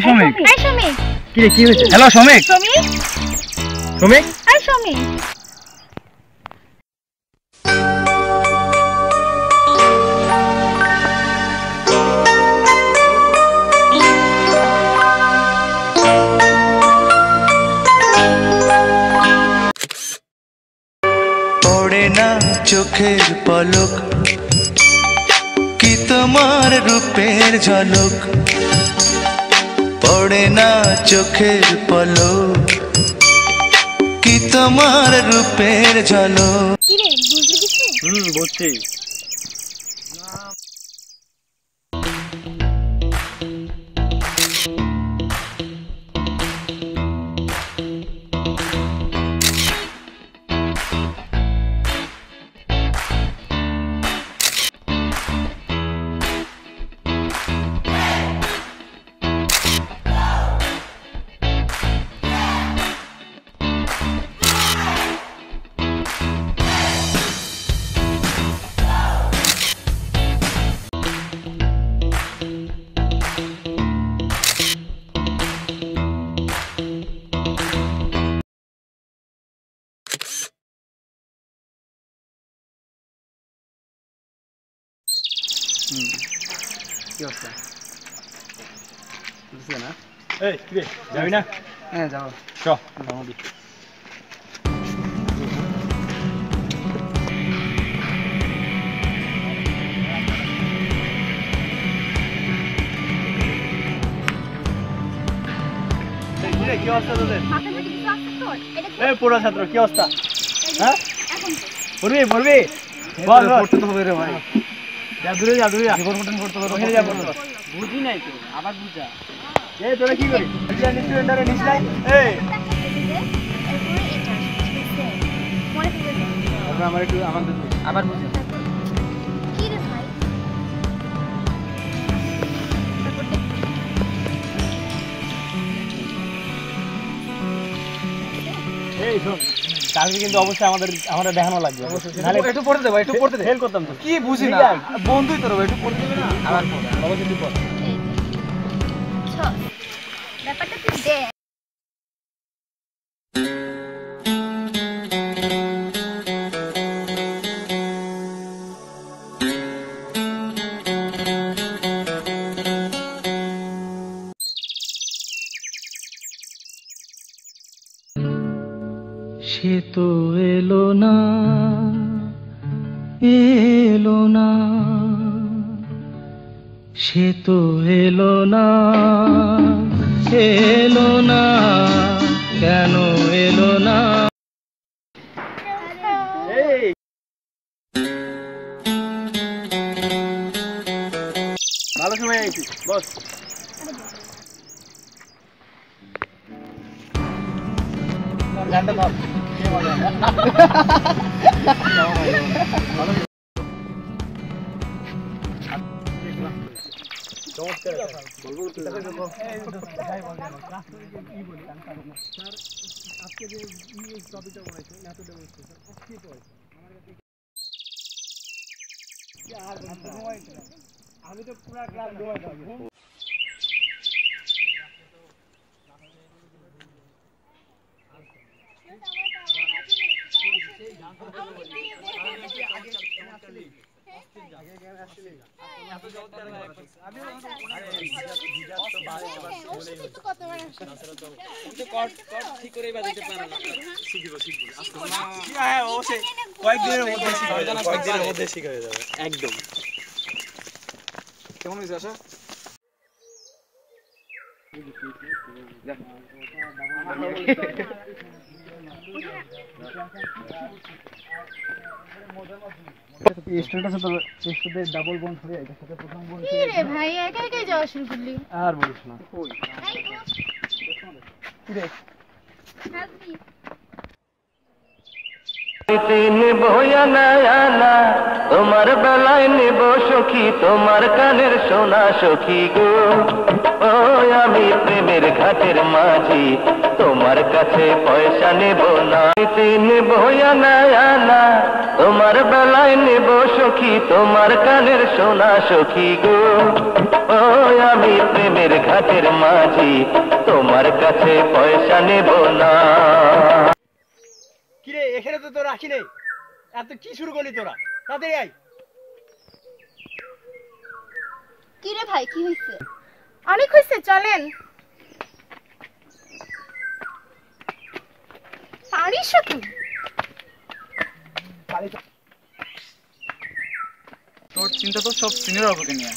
শ্রমিক এই শ্রমিক কি রে কি হয়েছে হ্যালো শ্রমিক শ্রমিক শ্রমিক এই শ্রমিক পড়ে না চোখের পলক কি তোমার রূপের ঝলক পড়ে না চোখের পলক কি তোমার রূপের ঝলক কি রে বুঝলি কিছু বুঝছি কি অবস্থা বুঝছিস না এই কি রে যাবি না হ্যাঁ যাবো চ মোটামুটি কি অবস্থা তোদের এই পুরো ছাত্র কি অবস্থা হ্যাঁ পড়বি পড়বি বল পড়তে তো হবে রে ভাই যা দূরে যা জীবন মতন করতে পারো ওখানে যা পড়তে বুঝি নাই তো আবার বুঝা এই তোরা কি করিস এটা স্টুডেন্টরা নিস নাই এই আমার একটু আমাদের আবার বুঝি কি রে ভাই এই শোন কালকে কিন্তু অবশ্যই আমাদের দেখানো লাগবে নালে একটু পড়তে দেব একটু পড়তে দে ফেল করতাম তো কি বুঝি না বন্ধুই তোর একটু পড়তে দেবে না আবার পড় অবশ্যই তুই পড় ছ ব্যাপারটা তুই দে সে তো এলো না সে তো এলো না কেন এলো না ভালো সময় আইছি বস গানটা ধর কে মজা আজকে যে টপিকটা বলেছে ন্যাটোডে বলছে স্যার অস্থিত হয়েছে আমার কাছে আমি তো পুরো ক্লাস ঘুমাইতাম কয়েকদিনের মধ্যে শিখে হয়ে যাবে একদম কেমন হয়েছে আশা স্ট্যাটাসে তো স্টুডেন্ট ডাবল বন্ড হয়ে যায় সাথে প্রথম বন্ড কি রে ভাই একা একা যাওয়া শুরু করলি আর বলিস না কই কি রে নেব না তোমার বেলায় নেব সখী তোমার কানের সোনা সখী গো ও আমি প্রেমের ঘাটের মাঝি তোমার কাছে পয়সা নেব না নেব না তোমার বেলায় নেব সখী তোমার কানের সোনা সখী গো ও আমি প্রেমের ঘাটের মাঝি, তোমার কাছে পয়সা নেব না। কিরে এখানে তো তোরা রাখি নেই, এত কি শুরু করলি তোরা? তাড়াতাড়ি আয়। কি রে ভাই, কি হয়েছে? অনেক হয়েছে, চলেন। পারিস তুই? তোর চিন্তা তো সব সিনিয়র অপকে নিয়ে।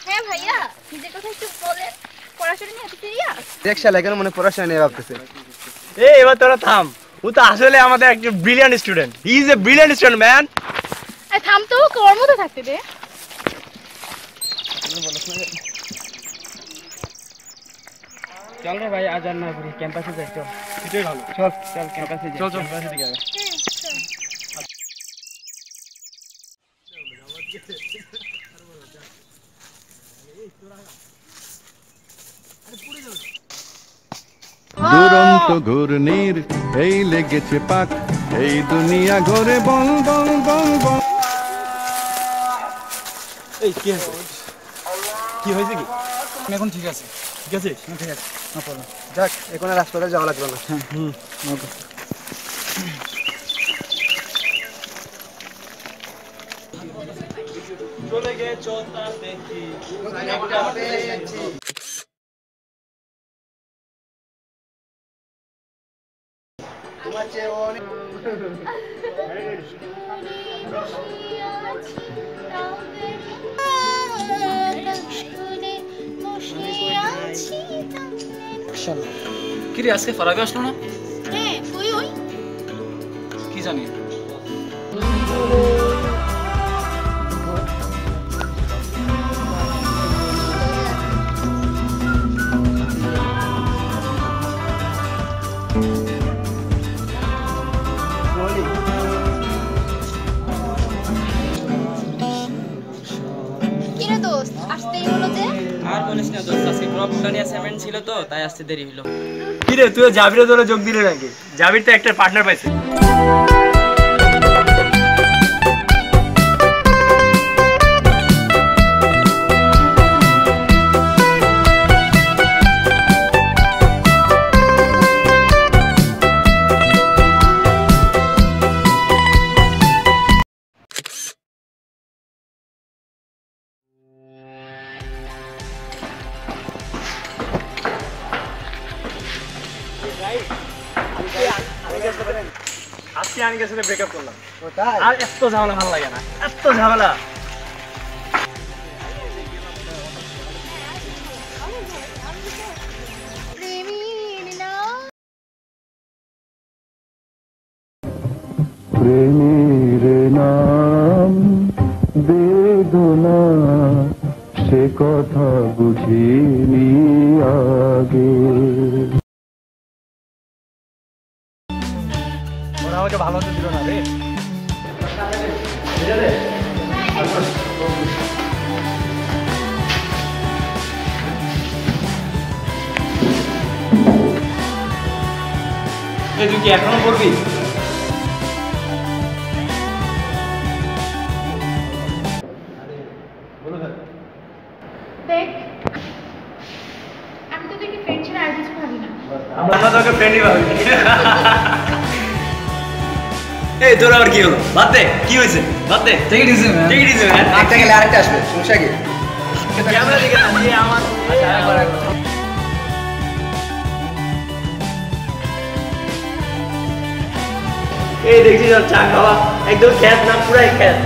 হ্যাঁ ভাইয়া, নিজের কথা একটু বলেন। পড়াশোনা নিয়ে এত সিরিয়াস? দেখ শালা কেন মনে পড়াশোনা নিয়ে ভাবতেছে। এবার তোরা থাম, ও তো আসলে আমাদের একটা brilliant student. He is a brilliant student man. এই থাম তো, কর্ম তো থাকতে দে। চল রে ভাই, আজ আর না করি, ক্যাম্পাসে যাই। চল, এটাই ভালো। চল চল ক্যাম্পাসে যাই। চল চল। ক্যাম্পাসে দিকে আয়। দুরন্ত ঘূর্ণির এই লেগেছে পাক, এই দুনিয়া ঘরে বল বল বল বল। এই কি হয়েছে? কি হয়েছে কি? এখন ঠিক আছে, ঠিক আছে? ঠিক আছে, না প্রবলেম। যাক এখন আর হাসপাতালে যাওয়া লাগবে না। ওকে। চলে গেছো তা দেখি। কি রে, আজকে ফারাবি আসলো না? হ্যাঁ, ওই কি জানি। কিরে দোস্ত, আসতেই হলো যে? আর বলিস না দোস্ত, আজকে প্রবলেমটা নিয়ে অ্যাসাইনমেন্ট ছিল তো, তাই আসতে দেরি হলো। কিরে তুই জাবিরের দলে যোগ দিলি নাকি? জাবির তো একটা পার্টনার পাইছে। আজকে আনিকের সাথে ব্রেকআপ করলাম। আর এত ঝামেলা ভালো লাগে না, এত ঝামেলা। প্রেমের নাম বেদনা, সে কথা বুঝিনি আগে। ওরা আমাকে ভালো হতে দিল না রে। তুই কি এখনো করবি? দেখ, আমি তো দেখি ফ্রেন্ড ছাড়া আর কিছু ভাবি না। আমরা তোকে ফ্রেন্ডই ভাবি। এই তোর আবার কি হলো? বাদ দে, কি হয়েছে? বাদ দে। ঠিক আছে ম্যাম। ঠিক আছে ম্যান। আরেকটা গেলে আরেকটা আসবে, সমস্যা কি? ক্যামেরা দিকে না, এই আমার এই দেখছি তোর চা খাওয়া একদম খ্যাত না, পুরাই খ্যাত।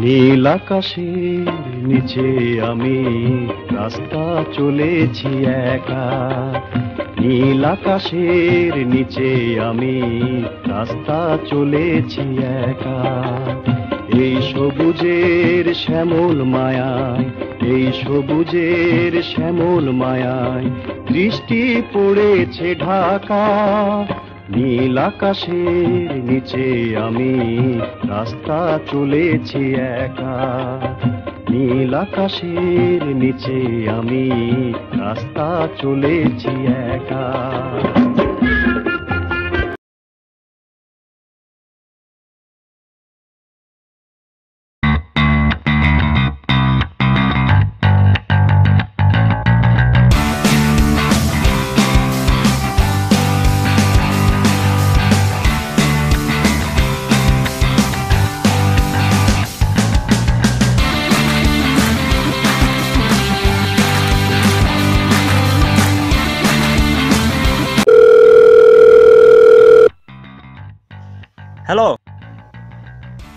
নীল আকাশের নিচে আমি রাস্তা চলেছি একা, নীল আকাশের নিচে আমি রাস্তা চলেছি একা। এই সবুজের শ্যামল মায়ায়, এই সবুজের শ্যামল মায়ায় দৃষ্টি পড়েছে ঢাকা। নীল আকাশের নিচে আমি রাস্তা চলেছি একা, নীল আকাশের নিচে আমি রাস্তা চলেছি একা। হ্যালো,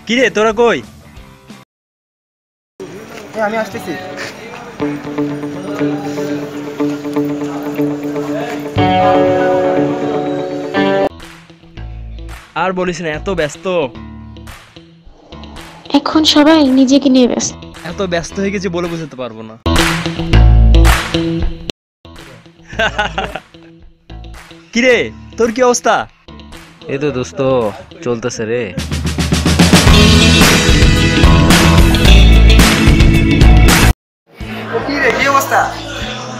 কিরে তোরা কই? আমি আসতেছি। আর বলিস না, এত ব্যস্ত, এখন সবাই নিজেকে নিয়ে ব্যস্ত। এত ব্যস্ত হয়ে গেছি বলে বুঝতে পারবো না। কিরে তোর কি অবস্থা? এই তো দোস্ত চলতেছে রে। কি রে, কি অবস্থা?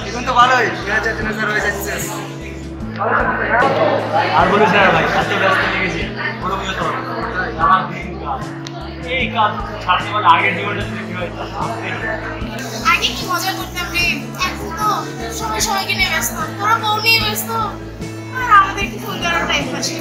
এখন তো ভালোই হয়ে যাচ্ছে। আর বলিস না ভাই, এত ব্যস্ত হয়ে গেছি বলে বুঝতে পারবো না। আমার এই কাজ ছাড়তে পারলে আগের জীবনটা কি হয়? আগে কি মজা করতাম রে, এখন তো সবাই সবাইকে নিয়ে ব্যস্ত, তোরা বউ নিয়ে ব্যস্ত, আর আমাদের কি ফোন করার টাইম পাচ্ছে।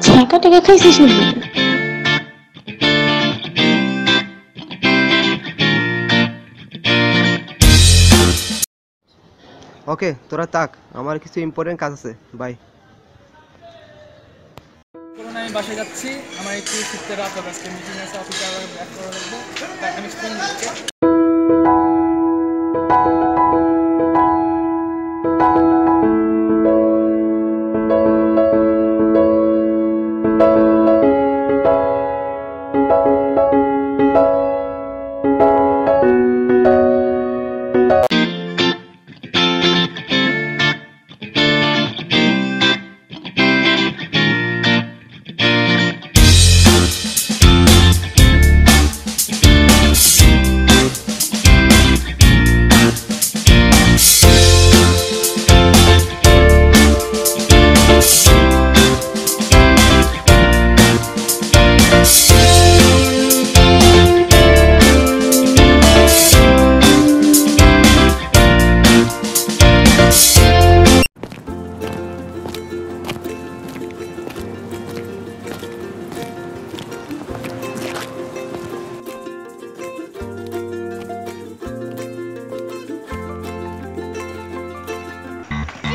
ছ্যাঁকা টাকা খাইছিস নাকি? ওকে, তোরা থাক, আমার কিছু ইম্পর্টেন্ট কাজ আছে। বাই। আমি বাসায় যাচ্ছি, আমার একটু শিখতে রাত হবে, আজকে মিটিং আছে, অফিসে আবার ব্যাক করা লাগবে। আমি ফোন দিচ্ছি।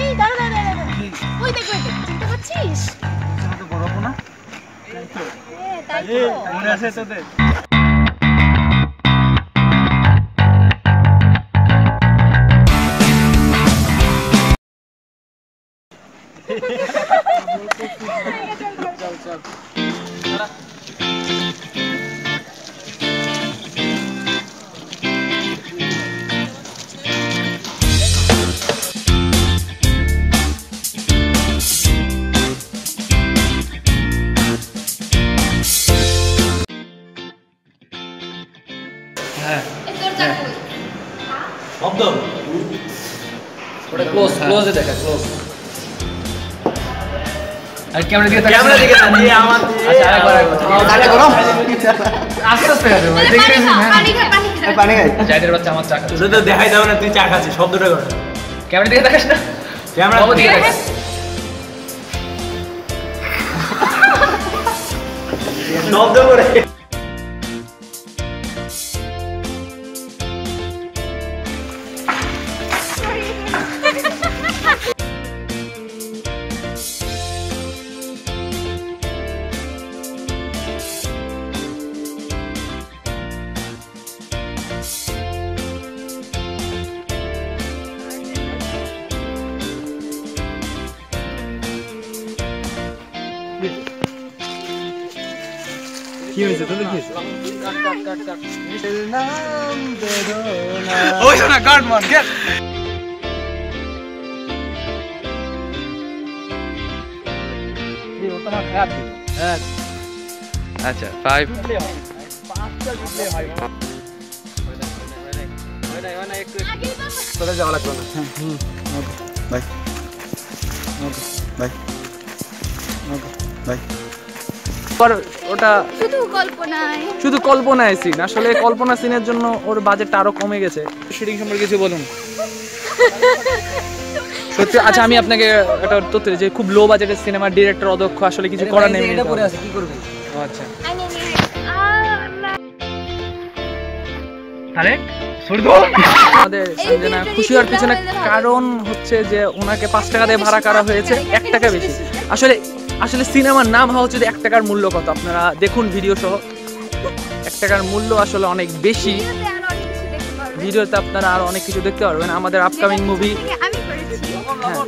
এই দাঁড়া দাঁড়া দাঁড়া, ওই দেখ ওই দেখ, চিনতে পারছিস? বড় না তাই তো। মনে আছে তোদের? চল চল। শব্দ ওটা ক্লোজ ক্লোজে দেখা ক্লোজ। আর ক্যামেরা দিকে ক্যামেরা দিকে তাকিয়ে আমার আচ্ছা আরেকবার আরে গরম, আস্তে আস্তে হয়ে যাবে, দেখে নিন। পানি খা পানি খা। পানি খাই। জাইদের বাচ্চা আমার চা খাচ্ছে। তোদের তো দেখাই যাবে না, তুই চা খাচ্ছিস, শব্দটা কর। ক্যামেরা দিকে তাকাস না, ক্যামেরা বাবু দিকে তাকাস। শব্দ করে কি হয়েছে তোদের কি হয়েছে ওই শোনা গার্ড মান গেট এই ও তোমার খারাপ দিল হ্যাঁ আচ্ছা 5 পাঁচটা জিতলে ভাই তোরা যাওয়া লাগবে না বাই বাই বাই ওটা শুধু কল্পনায় শুধু কল্পনায় সিন, আসলে কল্পনা সিনের জন্য ওর বাজেটটা আরো কমে গেছে। শুটিং সম্পর্কে কিছু বলুন। সত্যি আচ্ছা আমি আপনাকে একটা তথ্য দিই যে খুব লো বাজেটের সিনেমার ডিরেক্টর অদক্ষ, আসলে কিছু করার নেই। এটা পড়ে আছে কি করবে? আচ্ছা তাহলে আমাদের সঞ্জনা খুশি হওয়ার পিছনে কারণ হচ্ছে যে ওনাকে 5 টাকা দিয়ে ভাড়া করা হয়েছে, 1 টাকা বেশি। আসলে সিনেমার নাম হচ্ছে 1 টাকার মূল্য কত, আপনারা দেখুন ভিডিও সহ। 1 টাকার মূল্য আসলে অনেক বেশি। ভিডিওতে আপনারা আরো অনেক কিছু দেখতে পারবেন। আমাদের আপকামিং মুভি আমি করেছি। হ্যাঁ